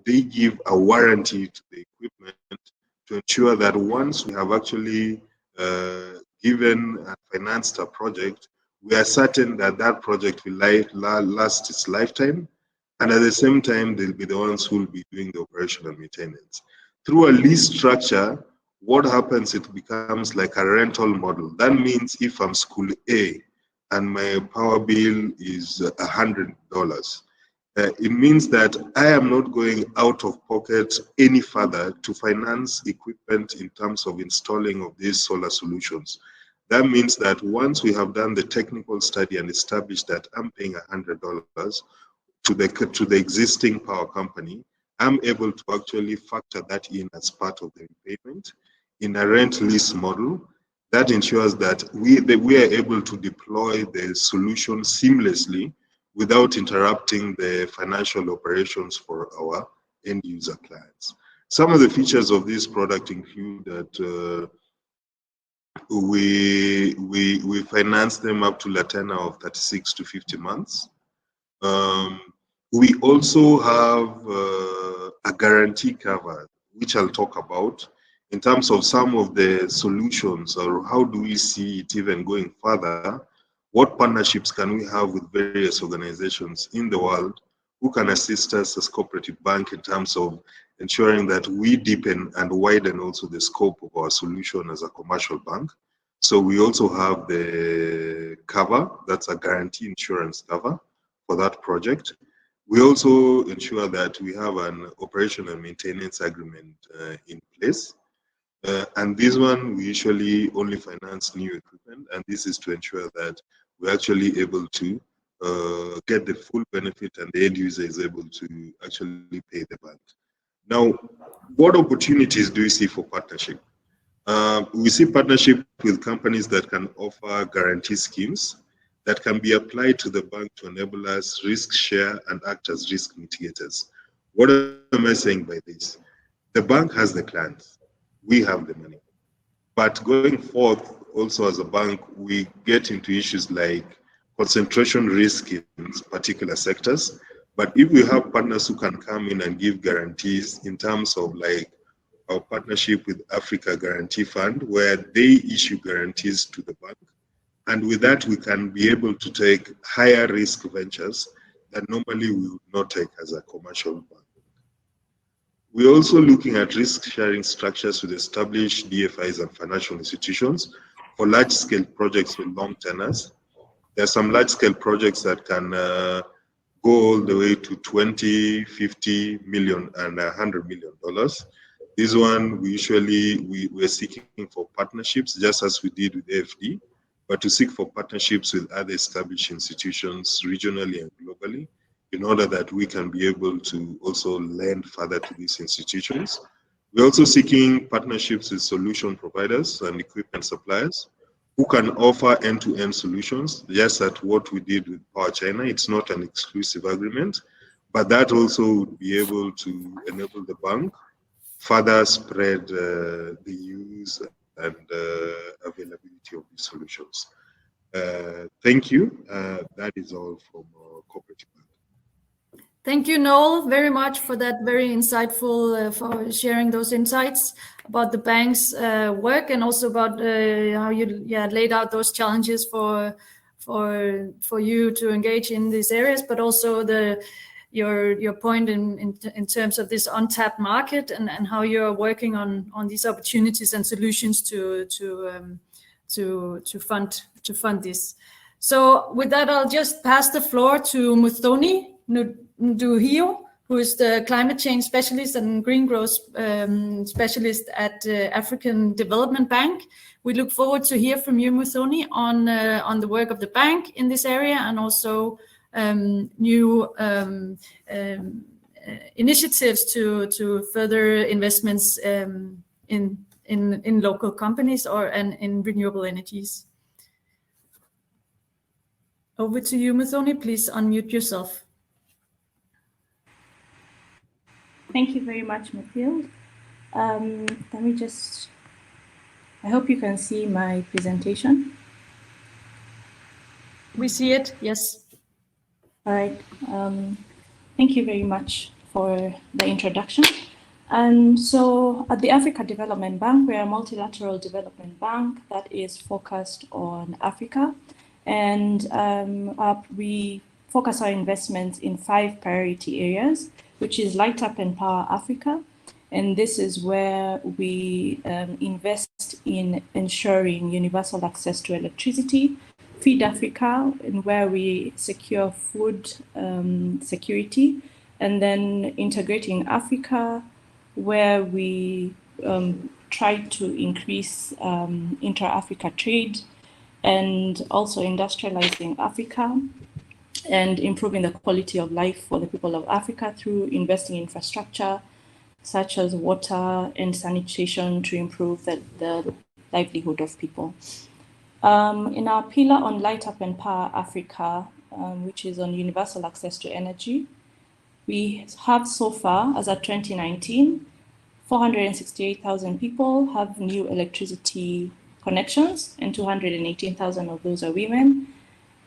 they give a warranty to the equipment to ensure that once we have actually given and financed a project, we are certain that that project will last its lifetime, and at the same time, they'll be the ones who will be doing the operational maintenance. Through a lease structure, what happens, it becomes like a rental model. That means if I'm school A and my power bill is $100, it means that I am not going out of pocket any further to finance equipment in terms of installing of these solar solutions. That means that once we have done the technical study and established that I'm paying $100 to the existing power company, I'm able to actually factor that in as part of the repayment in a rent lease model. That ensures that we are able to deploy the solution seamlessly without interrupting the financial operations for our end user clients. Some of the features of this product include that we finance them up to a tenor of 36 to 50 months. We also have a guarantee cover, which I'll talk about in terms of some of the solutions, or how do we see it even going further. What partnerships can we have with various organizations in the world who can assist us as cooperative bank in terms of ensuring that we deepen and widen also the scope of our solution as a commercial bank. So we also have the cover, that's a guarantee insurance cover for that project. We also ensure that we have an operation and maintenance agreement in place. And this one, we usually only finance new equipment, and this is to ensure that we're actually able to get the full benefit and the end user is able to actually pay the bank. Now, what opportunities do we see for partnership? We see partnership with companies that can offer guarantee schemes that can be applied to the bank to enable us risk share and act as risk mitigators. What am I saying by this? The bank has the clients, we have the money. But going forth, also as a bank, we get into issues like concentration risk in particular sectors. But if we have partners who can come in and give guarantees in terms of like our partnership with Africa Guarantee Fund, where they issue guarantees to the bank, and with that, we can be able to take higher risk ventures that normally we would not take as a commercial bank. We're also looking at risk sharing structures with established DFIs and financial institutions for large scale projects with long tenors. There are some large scale projects that can go all the way to 20, 50 million and $100 million. This one, we're seeking for partnerships, just as we did with AFD, but to seek for partnerships with other established institutions regionally and globally, in order that we can be able to also lend further to these institutions. We're also seeking partnerships with solution providers and equipment suppliers who can offer end-to-end solutions, just at what we did with Power China. It's not an exclusive agreement, but that also would be able to enable the bank further spread the use and availability of these solutions. Thank you. That is all from our cooperative bank. Thank you, Noel, very much for that very insightful, for sharing those insights about the bank's work, and also about how you laid out those challenges for you to engage in these areas, but also your point in terms of this untapped market, and how you're working on these opportunities and solutions to fund this. So with that, I'll just pass the floor to Muthoni Nduhio, who is the climate change specialist and green growth specialist at African Development Bank. We look forward to hear from you, Muthoni, on the work of the bank in this area, and also new initiatives to further investments in local companies and in renewable energies. Over to you, Muthoni. Please unmute yourself. Thank you very much, Mathilde. I hope you can see my presentation. We see it, yes. All right. Thank you very much for the introduction. And so at the Africa Development Bank, we're a multilateral development bank that is focused on Africa. And we focus our investments in 5 priority areas, which is Light Up and Power Africa. And this is where we invest in ensuring universal access to electricity, Feed Africa, and where we secure food security, and then Integrating Africa, where we try to increase inter-Africa trade, and also Industrializing Africa, and improving the quality of life for the people of Africa through investing in infrastructure, such as water and sanitation, to improve the livelihood of people. In our pillar on Light Up and Power Africa, which is on universal access to energy, we have so far, as at 2019, 468,000 people have new electricity connections, and 218,000 of those are women.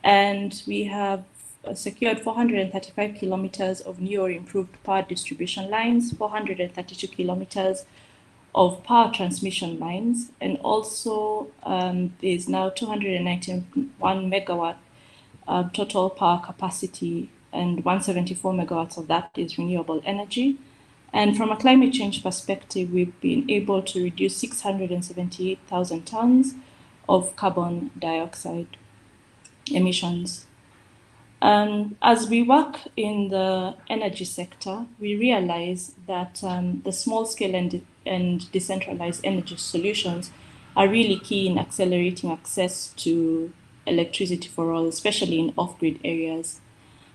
And we have secured 435 kilometers of new or improved power distribution lines, 432 kilometers of power transmission lines, and also there's now 291 megawatt total power capacity, and 174 megawatts of that is renewable energy. And from a climate change perspective, we've been able to reduce 678,000 tons of carbon dioxide emissions. As we work in the energy sector, we realize that the small-scale and decentralized energy solutions are really key in accelerating access to electricity for all, especially in off-grid areas.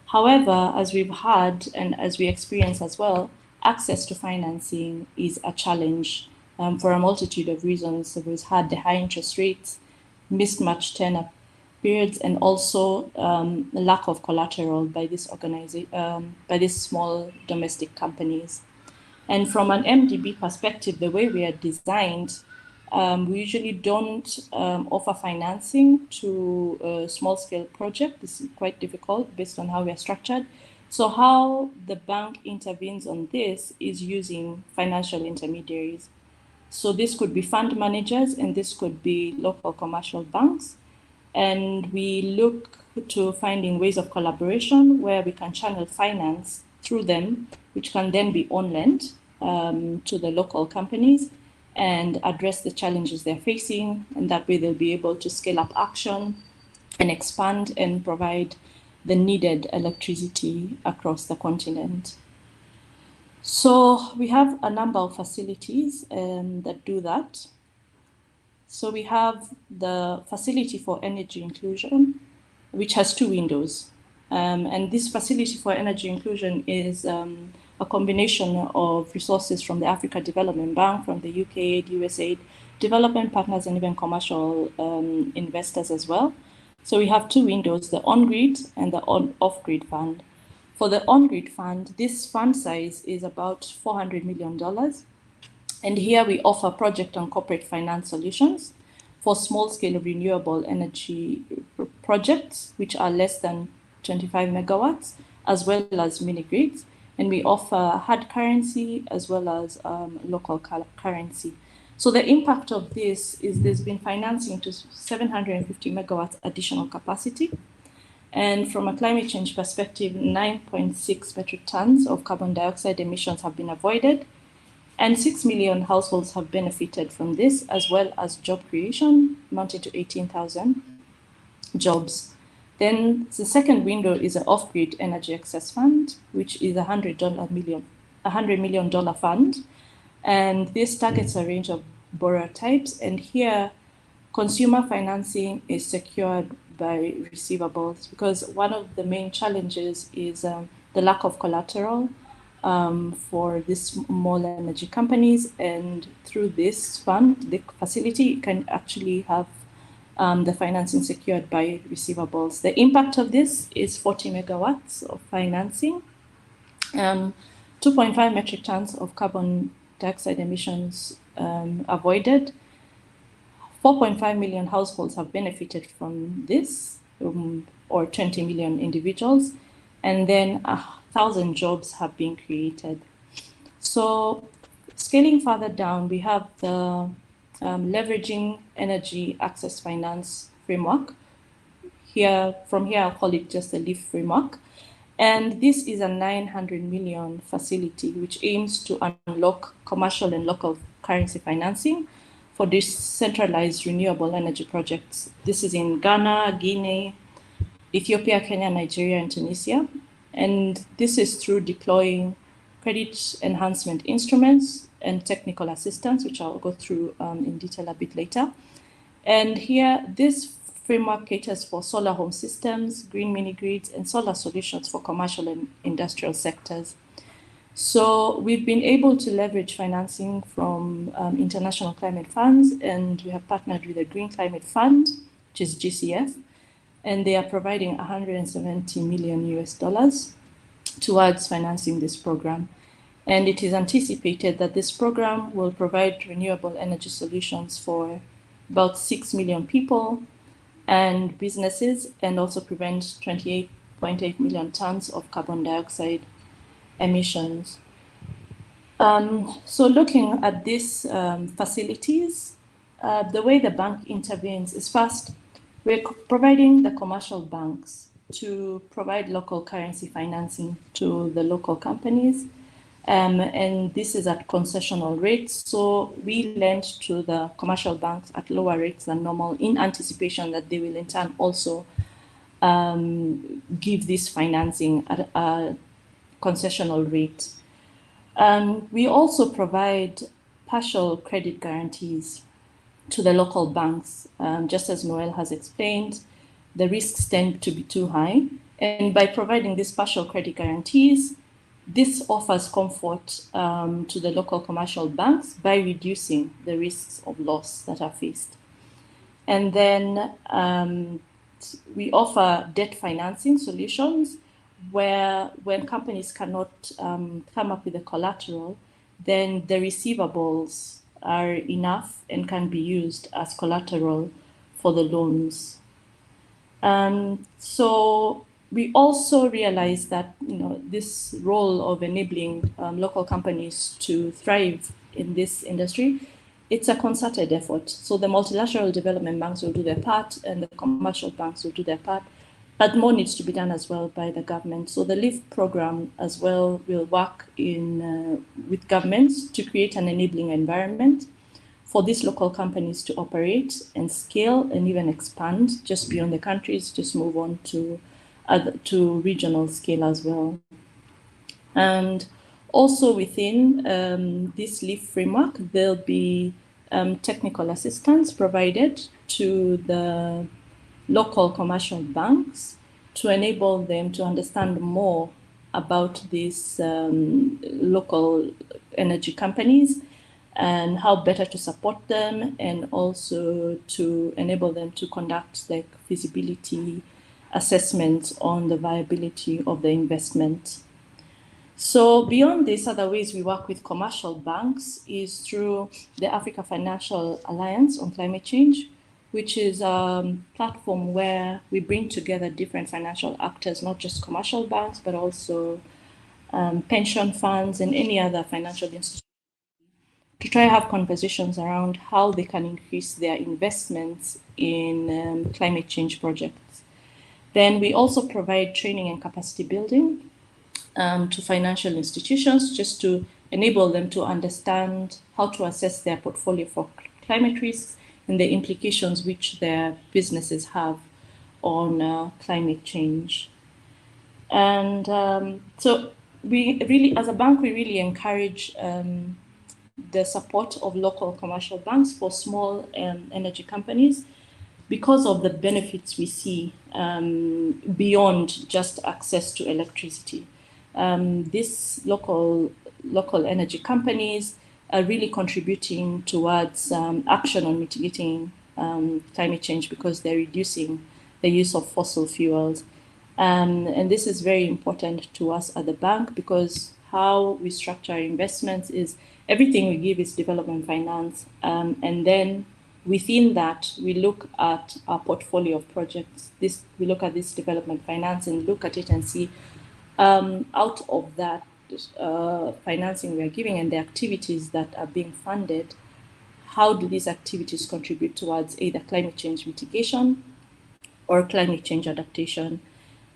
However, as we've had and as we experience as well, access to financing is a challenge for a multitude of reasons. So we've had the high interest rates, mismatched tenor periods, and also the lack of collateral by this by these small domestic companies. And from an MDB perspective, the way we are designed, we usually don't offer financing to a small-scale project. This is quite difficult based on how we are structured. So how the bank intervenes on this is using financial intermediaries. So this could be fund managers, and this could be local commercial banks. And we look to finding ways of collaboration where we can channel finance through them, which can then be on-lent to the local companies and address the challenges they're facing. And that way they'll be able to scale up action and expand and provide the needed electricity across the continent. So we have a number of facilities that do that. So we have the Facility for Energy Inclusion, which has 2 windows. And this Facility for Energy Inclusion is a combination of resources from the Africa Development Bank, from the UK, USAID, development partners, and even commercial investors as well. So we have 2 windows, the on-grid and the off-grid fund. For the on-grid fund, this fund size is about $400 million. And here we offer project and corporate finance solutions for small-scale renewable energy projects, which are less than 25 megawatts, as well as mini-grids. And we offer hard currency as well as local currency. So the impact of this is there's been financing to 750 megawatts additional capacity. And from a climate change perspective, 9.6 metric tons of carbon dioxide emissions have been avoided. And 6 million households have benefited from this, as well as job creation, amounting to 18,000 jobs. Then the second window is an off-grid energy access fund, which is $100 million fund. And this targets a range of borrower types. And here, consumer financing is secured by receivables, because one of the main challenges is the lack of collateral for these small energy companies. And through this fund, the facility can actually have the financing secured by receivables. The impact of this is 40 megawatts of financing, 2.5 metric tons of carbon dioxide emissions avoided. 4.5 million households have benefited from this, or 20 million individuals, and then 1,000 jobs have been created. So Scaling further down, we have the leveraging energy access finance framework. From here, I'll call it just a LEAF framework. And this is a 900 million facility which aims to unlock commercial and local currency financing for decentralized renewable energy projects. This is in Ghana, Guinea, Ethiopia, Kenya, Nigeria, and Tunisia. And this is through deploying credit enhancement instruments and technical assistance, which I'll go through in detail a bit later. And here, this framework caters for solar home systems, green mini-grids, and solar solutions for commercial and industrial sectors. So we've been able to leverage financing from international climate funds, and we have partnered with the Green Climate Fund, which is GCF, and they are providing $170 million towards financing this program. And it is anticipated that this program will provide renewable energy solutions for about 6 million people and businesses, and also prevent 28.8 million tons of carbon dioxide emissions. So looking at these facilities, the way the bank intervenes is first, we're providing the commercial banks to provide local currency financing to the local companies. And this is at concessional rates. So we lend to the commercial banks at lower rates than normal in anticipation that they will in turn also give this financing at a concessional rate. We also provide partial credit guarantees to the local banks. Just as Noel has explained, the risks tend to be too high. And by providing these partial credit guarantees, this offers comfort to the local commercial banks by reducing the risks of loss that are faced. And then we offer debt financing solutions where when companies cannot come up with the collateral, then the receivables are enough and can be used as collateral for the loans. So we also realize that this role of enabling local companies to thrive in this industry, it's a concerted effort. So the multilateral development banks will do their part and the commercial banks will do their part, but more needs to be done as well by the government. So the LEAF program as well will work with governments to create an enabling environment for these local companies to operate and scale and even expand just beyond the countries, just move on to regional scale as well. And also within this LEAF framework, there'll be technical assistance provided to the local commercial banks to enable them to understand more about these local energy companies and how better to support them, and also to enable them to conduct like feasibility assessments on the viability of the investment. So beyond this, other ways we work with commercial banks is through the Africa Financial Alliance on Climate Change, which is a platform where we bring together different financial actors, not just commercial banks, but also pension funds and any other financial institution, to try to have conversations around how they can increase their investments in climate change projects. Then we also provide training and capacity building to financial institutions, just to enable them to understand how to assess their portfolio for climate risks and the implications which their businesses have on climate change. And so we really, as a bank, we really encourage the support of local commercial banks for small energy companies because of the benefits we see beyond just access to electricity. These local energy companies are really contributing towards action on mitigating climate change because they're reducing the use of fossil fuels. And this is very important to us at the bank because how we structure our investments is everything we give is development finance. And then within that, we look at our portfolio of projects. We look at this development finance and look at it and see out of that, financing we are giving and the activities that are being funded, how do these activities contribute towards either climate change mitigation or climate change adaptation?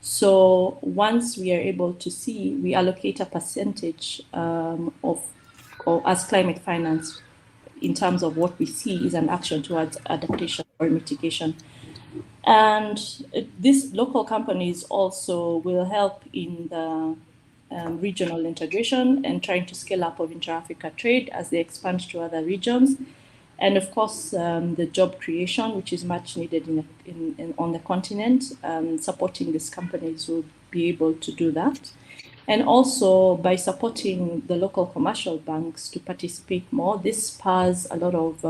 So once we are able to see, we allocate a percentage as climate finance in terms of what we see is an action towards adaptation or mitigation. And these local companies also will help in the regional integration and trying to scale up of intra-Africa trade as they expand to other regions. And of course, the job creation, which is much needed on the continent, supporting these companies will be able to do that. And also by supporting the local commercial banks to participate more, this spurs a lot of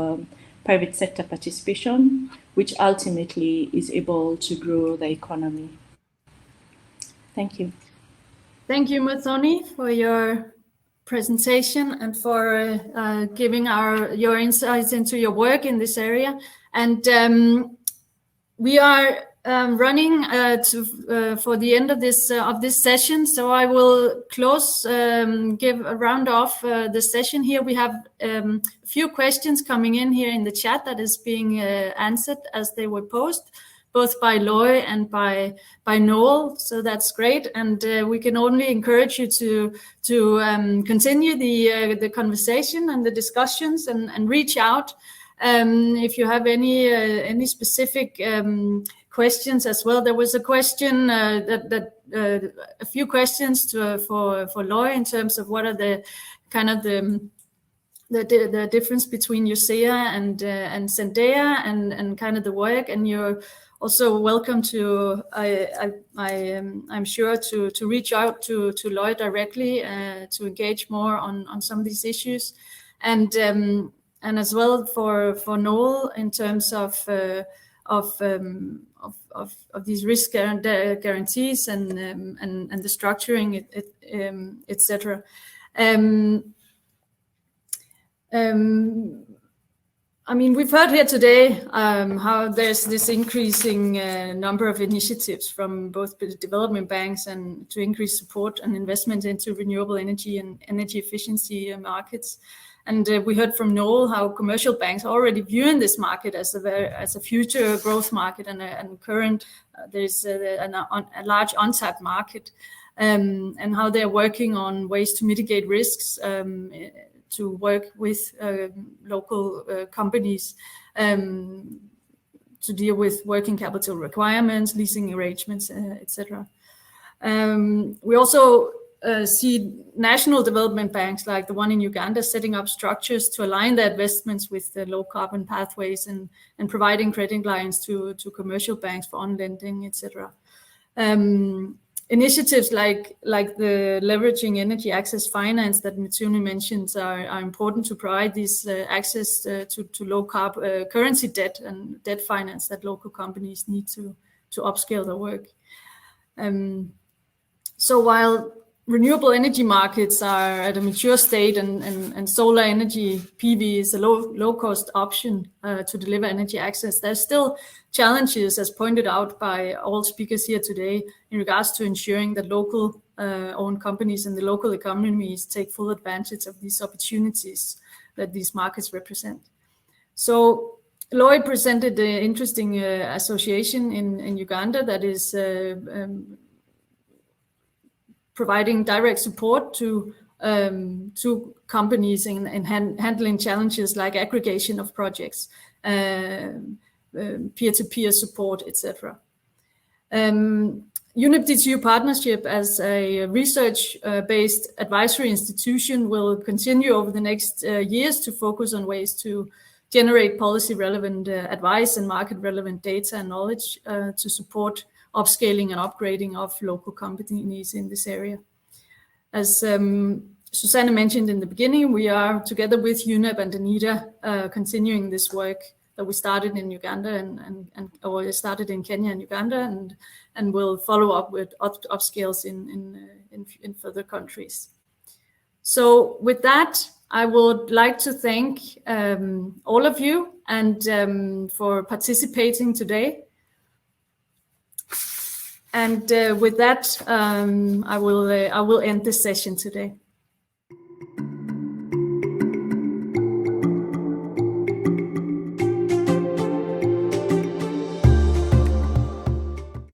private sector participation, which ultimately is able to grow the economy. Thank you. Thank you, Muthoni, for your presentation and for giving your insights into your work in this area. And we are running for the end of this session, so I will give a round off the session here. We have a few questions coming in here in the chat that is being answered as they were posed, both by Loy and by Noel, so that's great. And we can only encourage you to continue the conversation and the discussions and reach out if you have any specific questions as well. There was a question a few questions for Loy in terms of what are the kind of the difference between USEA and Zendaya and kind of the work, and you're also welcome to I'm sure to reach out to Loy directly to engage more on some of these issues, and as well for Noel in terms of these risk guarantees and the structuring, etc. I mean, we've heard here today how there's this increasing number of initiatives from both the development banks and to increase support and investment into renewable energy and energy efficiency markets. And we heard from Noel how commercial banks are already viewing this market as a future growth market and current there's a large untapped market, and how they're working on ways to mitigate risks, to work with local companies to deal with working capital requirements, leasing arrangements, etc. We also see national development banks like the one in Uganda setting up structures to align their investments with the low carbon pathways and providing credit lines to commercial banks for on-lending, etc. Initiatives like the leveraging energy access finance that Mitsuni mentions are important to provide this access to low carbon currency debt and debt finance that local companies need to upscale their work. So while renewable energy markets are at a mature state and solar energy PV is a low cost option to deliver energy access, there's still challenges, as pointed out by all speakers here today, in regards to ensuring that local owned companies and the local economies take full advantage of these opportunities that these markets represent. So Lloyd presented an interesting association in Uganda that is providing direct support to companies in handling challenges like aggregation of projects, peer-to-peer support, etc. UNEP DTU partnership as a research-based advisory institution will continue over the next years to focus on ways to generate policy-relevant advice and market-relevant data and knowledge to support upscaling and upgrading of local companies in this area. As Susanne mentioned in the beginning, we are together with UNEP and Anita continuing this work that we started in Uganda or started in Kenya and Uganda, and will follow up with upscales in further countries. So with that, I would like to thank all of you and for participating today. And with that, I will end this session today.